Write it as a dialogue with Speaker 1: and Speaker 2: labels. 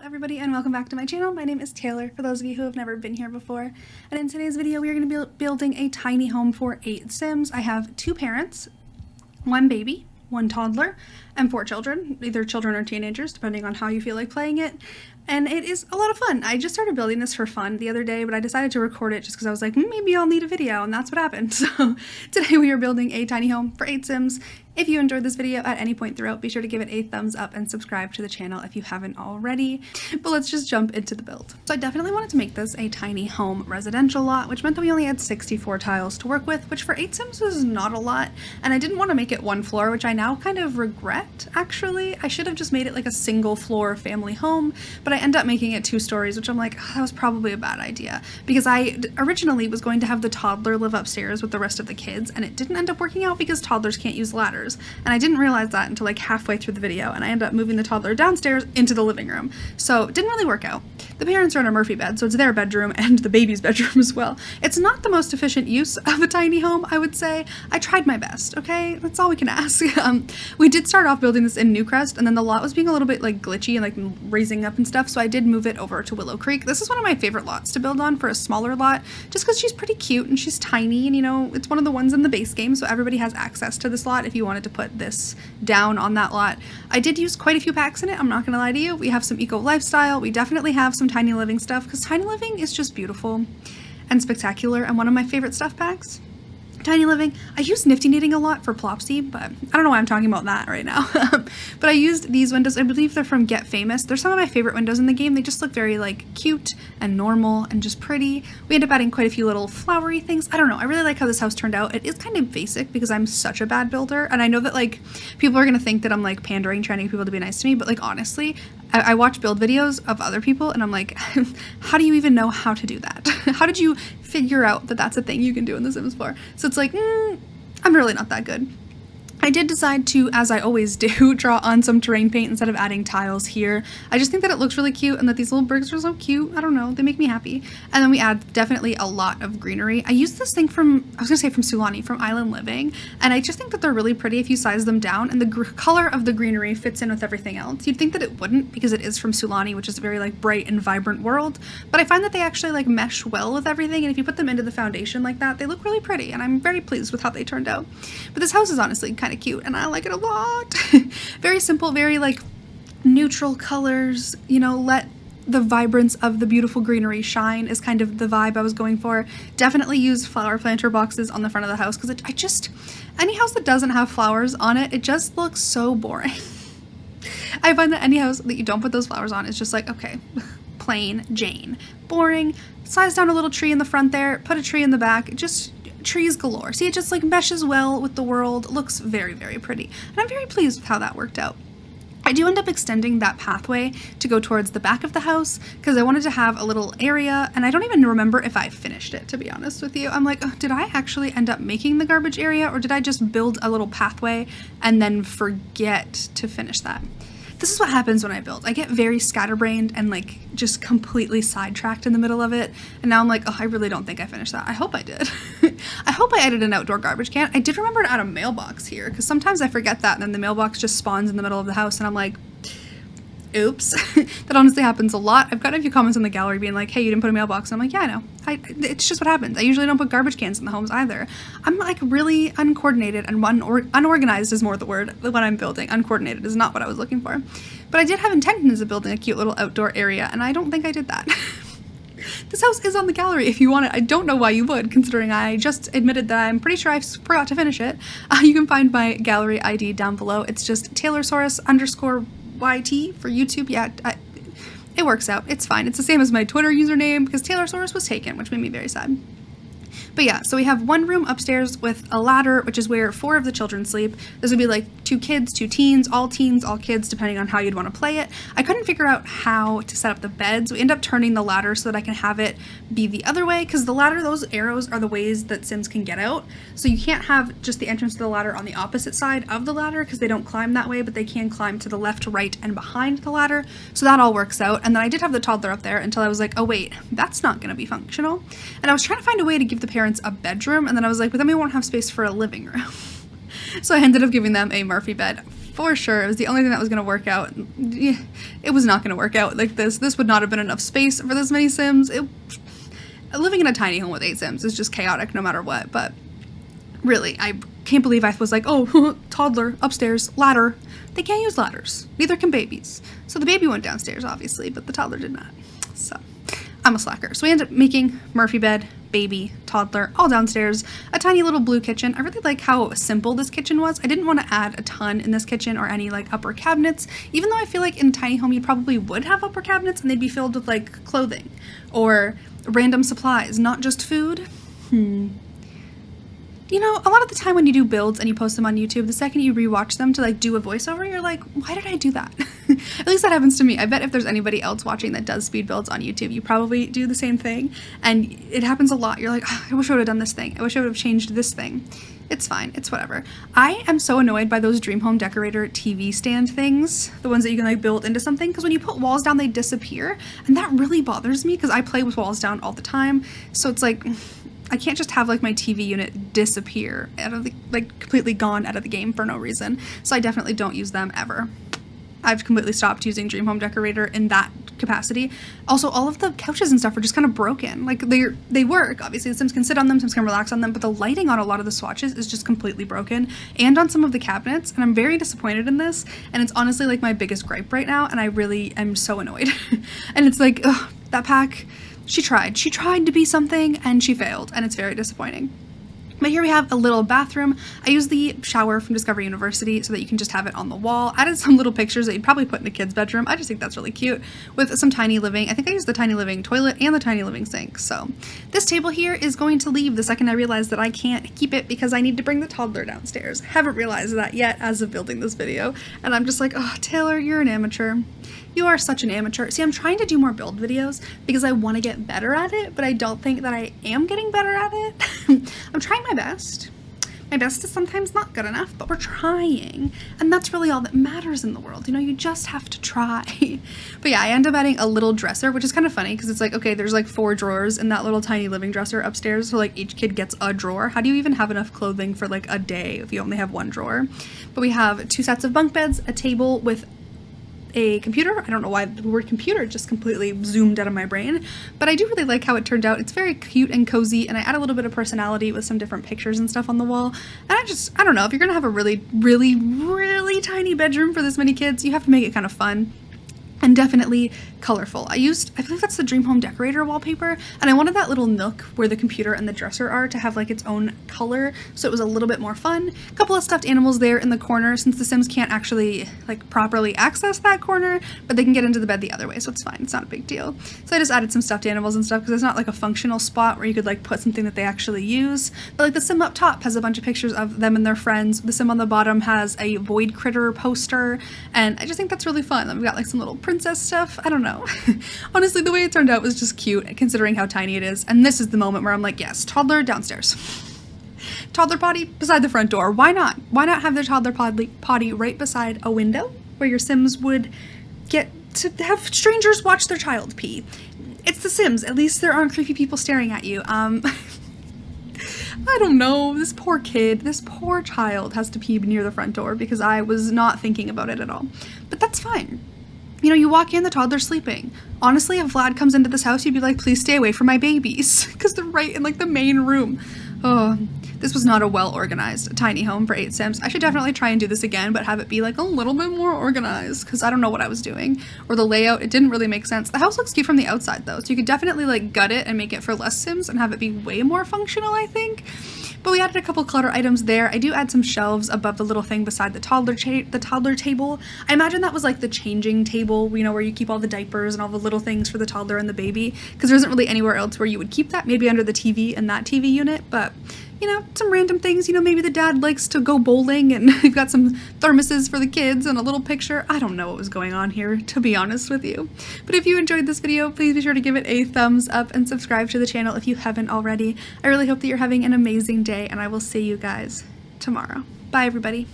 Speaker 1: everybody, and welcome back to my channel. My name is Taylor, for those of you who have never been here before. And in today's video, we are going to be building a tiny home for 8 Sims. I have 2 parents, 1 baby, 1 toddler, and 4 children, either children or teenagers, depending on how you feel like playing it. And it is a lot of fun. I just started building this for fun the other day, but I decided to record it just because I was like, maybe I'll need a video, and that's what happened. So today we are building a tiny home for 8 Sims. If you enjoyed this video at any point throughout, be sure to give it a thumbs up and subscribe to the channel if you haven't already. But let's just jump into the build. So I definitely wanted to make this a tiny home residential lot, which meant that we only had 64 tiles to work with, which for 8 Sims was not a lot. And I didn't want to make it 1 floor, which I now kind of regret, actually. I should have just made it like a single floor family home, but I end up making it 2 stories, which I'm like, that was probably a bad idea. Because I originally was going to have the toddler live upstairs with the rest of the kids, and it didn't end up working out because toddlers can't use ladders. And I didn't realize that until like halfway through the video, and I ended up moving the toddler downstairs into the living room. So it didn't really work out. The parents are in a Murphy bed, so it's their bedroom and the baby's bedroom as well. It's not the most efficient use of a tiny home, I would say. I tried my best, okay? That's all we can ask. We did start off building this in Newcrest, and then the lot was being a little bit like glitchy and like raising up and stuff, so I did move it over to Willow Creek. This is one of my favorite lots to build on for a smaller lot, just because she's pretty cute and she's tiny, and you know, it's one of the ones in the base game, so everybody has access to this lot if you wanted to put this down on that lot. I did use quite a few packs in it, I'm not gonna lie to you. We have some eco lifestyle, we definitely have some tiny living stuff, because tiny living is just beautiful and spectacular, and one of my favorite stuff packs. Tiny living. I use nifty knitting a lot for Plopsy, but I don't know why I'm talking about that right now. But I used these windows. I believe they're from Get Famous. They're some of my favorite windows in the game. They just look very like cute and normal and just pretty. We end up adding quite a few little flowery things. I don't know. I really like how this house turned out. It is kind of basic because I'm such a bad builder, and I know that like people are gonna think that I'm like pandering, trying to get people to be nice to me, but like honestly, I watch build videos of other people and I'm like, how do you even know how to do that? How did you figure out that that's a thing you can do in The Sims 4? So it's like, I'm really not that good. I did decide to, as I always do, draw on some terrain paint instead of adding tiles here. I just think that it looks really cute and that these little bricks are so cute. I don't know, they make me happy. And then we add definitely a lot of greenery. I used this thing from, I was gonna say from Sulani, from Island Living, and I just think that they're really pretty if you size them down, and the color of the greenery fits in with everything else. You'd think that it wouldn't because it is from Sulani, which is a very like bright and vibrant world, but I find that they actually like mesh well with everything, and if you put them into the foundation like that, they look really pretty, and I'm very pleased with how they turned out. But this house is honestly kind of cute and I like it a lot. Very simple, very like neutral colors, you know, let the vibrance of the beautiful greenery shine is kind of the vibe I was going for. Definitely use flower planter boxes on the front of the house because I just, any house that doesn't have flowers on it, it just looks so boring. I find that any house that you don't put those flowers on is just like, okay, plain Jane, boring. Size down a little tree in the front there, put a tree in the back, just trees galore. See, it just like meshes well with the world, looks very, very pretty. And I'm very pleased with how that worked out. I do end up extending that pathway to go towards the back of the house because I wanted to have a little area, and I don't even remember if I finished it, to be honest with you. I'm like, oh, did I actually end up making the garbage area, or did I just build a little pathway and then forget to finish that? This is what happens when I build. I get very scatterbrained and like just completely sidetracked in the middle of it. And now I'm like, oh, I really don't think I finished that. I hope I did. I hope I added an outdoor garbage can. I did remember to add a mailbox here because sometimes I forget that and then the mailbox just spawns in the middle of the house and I'm like, oops. That honestly happens a lot. I've gotten a few comments in the gallery being like, hey, you didn't put a mailbox. And I'm like, yeah, I know. It's just what happens. I usually don't put garbage cans in the homes either. I'm like really uncoordinated, and unorganized is more the word when I'm building. Uncoordinated is not what I was looking for. But I did have intentions of building a cute little outdoor area, and I don't think I did that. This house is on the gallery if you want it. I don't know why you would, considering I just admitted that I'm pretty sure I forgot to finish it. You can find my gallery ID down below. It's just taylorsaurus _YT for YouTube. Yeah, it works out. It's fine. It's the same as my Twitter username because taylorsaurus was taken, which made me very sad. But yeah, so we have one room upstairs with a ladder, which is where 4 of the children sleep. This would be like 2 kids, 2 teens, all kids, depending on how you'd want to play it. I couldn't figure out how to set up the beds. We end up turning the ladder so that I can have it be the other way, because the ladder, those arrows are the ways that Sims can get out. So you can't have just the entrance to the ladder on the opposite side of the ladder because they don't climb that way, but they can climb to the left, right, and behind the ladder. So that all works out. And then I did have the toddler up there until I was like, oh wait, that's not going to be functional. And I was trying to find a way to give the parents a bedroom, and then I was like, but then we won't have space for a living room. So I ended up giving them a Murphy bed. for sure. It was the only thing that was going to work out. It was not going to work out like this. This would not have been enough space for this many Sims. Living in a tiny home with 8 Sims is just chaotic no matter what, but really, I can't believe I was like, oh, toddler, upstairs, ladder. They can't use ladders. Neither can babies. So the baby went downstairs, obviously, but the toddler did not. So I'm a slacker. So we ended up making Murphy bed, baby, toddler, all downstairs, a tiny little blue kitchen. I really like how simple this kitchen was. I didn't want to add a ton in this kitchen or any like upper cabinets, even though I feel like in a tiny home you probably would have upper cabinets and they'd be filled with like clothing or random supplies, not just food. You know, a lot of the time when you do builds and you post them on YouTube, the second you rewatch them to like do a voiceover, you're like, why did I do that? At least that happens to me. I bet if there's anybody else watching that does speed builds on YouTube, you probably do the same thing. And it happens a lot. You're like, oh, I wish I would have done this thing. I wish I would have changed this thing. It's fine. It's whatever. I am so annoyed by those Dream Home Decorator TV stand things, the ones that you can like build into something, because when you put walls down, they disappear. And that really bothers me because I play with walls down all the time. So it's like, I can't just have like my TV unit disappear out of the, like completely gone out of the game for no reason. So I definitely don't use them ever. I've completely stopped using Dream Home Decorator in that capacity. Also, all of the couches and stuff are just kind of broken. Like they work, obviously the Sims can sit on them, Sims can relax on them, but the lighting on a lot of the swatches is just completely broken, and on some of the cabinets, and I'm very disappointed in this, and it's honestly like my biggest gripe right now, and I really am so annoyed. And it's like, ugh, that pack, she tried to be something and she failed, and it's very disappointing. But here we have a little bathroom. I use the shower from Discovery University so that you can just have it on the wall. Added some little pictures that you'd probably put in a kid's bedroom. I just think that's really cute with some tiny living. I think I used the tiny living toilet and the tiny living sink. So this table here is going to leave the second I realize that I can't keep it because I need to bring the toddler downstairs. Haven't realized that yet as of building this video. And I'm just like, oh, Taylor, you're an amateur. You are such an amateur. See, I'm trying to do more build videos because I want to get better at it, but I don't think that I am getting better at it. I'm trying my best. My best is sometimes not good enough, but we're trying. And that's really all that matters in the world. You know, you just have to try. But yeah, I end up adding a little dresser, which is kind of funny because it's like, okay, there's like 4 drawers in that little tiny living dresser upstairs. So like each kid gets a drawer. How do you even have enough clothing for like a day if you only have 1 drawer? But we have 2 sets of bunk beds, a table with a computer. I don't know why the word computer just completely zoomed out of my brain, but I do really like how it turned out. It's very cute and cozy, and I add a little bit of personality with some different pictures and stuff on the wall. And I don't know, if you're gonna have a really, really, really tiny bedroom for this many kids, you have to make it kind of fun. And definitely colorful. I believe that's the Dream Home Decorator wallpaper, and I wanted that little nook where the computer and the dresser are to have like its own color, so it was a little bit more fun. A couple of stuffed animals there in the corner since the Sims can't actually like properly access that corner, but they can get into the bed the other way, so it's fine. It's not a big deal. So I just added some stuffed animals and stuff because it's not like a functional spot where you could like put something that they actually use. But like the Sim up top has a bunch of pictures of them and their friends. The Sim on the bottom has a Void Critter poster, and I just think that's really fun. We've got like some little princess stuff. I don't know. Honestly, the way it turned out was just cute considering how tiny it is. And this is the moment where I'm like, yes, toddler downstairs. Toddler potty beside the front door. Why not? Why not have their toddler potty right beside a window where your Sims would get to have strangers watch their child pee? It's The Sims. At least there aren't creepy people staring at you. I don't know. This poor kid, this poor child has to pee near the front door because I was not thinking about it at all. But that's fine. You know, you walk in, the toddler's sleeping. Honestly, if Vlad comes into this house, you'd be like, please stay away from my babies, because they're right in like the main room. Oh, this was not a well-organized tiny home for 8 Sims. I should definitely try and do this again, but have it be like a little bit more organized, because I don't know what I was doing. Or the layout, it didn't really make sense. The house looks cute from the outside though, so you could definitely like gut it and make it for less Sims and have it be way more functional, I think. But we added a couple clutter items there. I do add some shelves above the little thing beside the toddler table. I imagine that was like the changing table, you know, where you keep all the diapers and all the little things for the toddler and the baby, because there isn't really anywhere else where you would keep that, maybe under the TV in that TV unit, but you know, some random things, you know, maybe the dad likes to go bowling and we've got some thermoses for the kids and a little picture. I don't know what was going on here, to be honest with you. But if you enjoyed this video, please be sure to give it a thumbs up and subscribe to the channel if you haven't already. I really hope that you're having an amazing day, and I will see you guys tomorrow. Bye, everybody.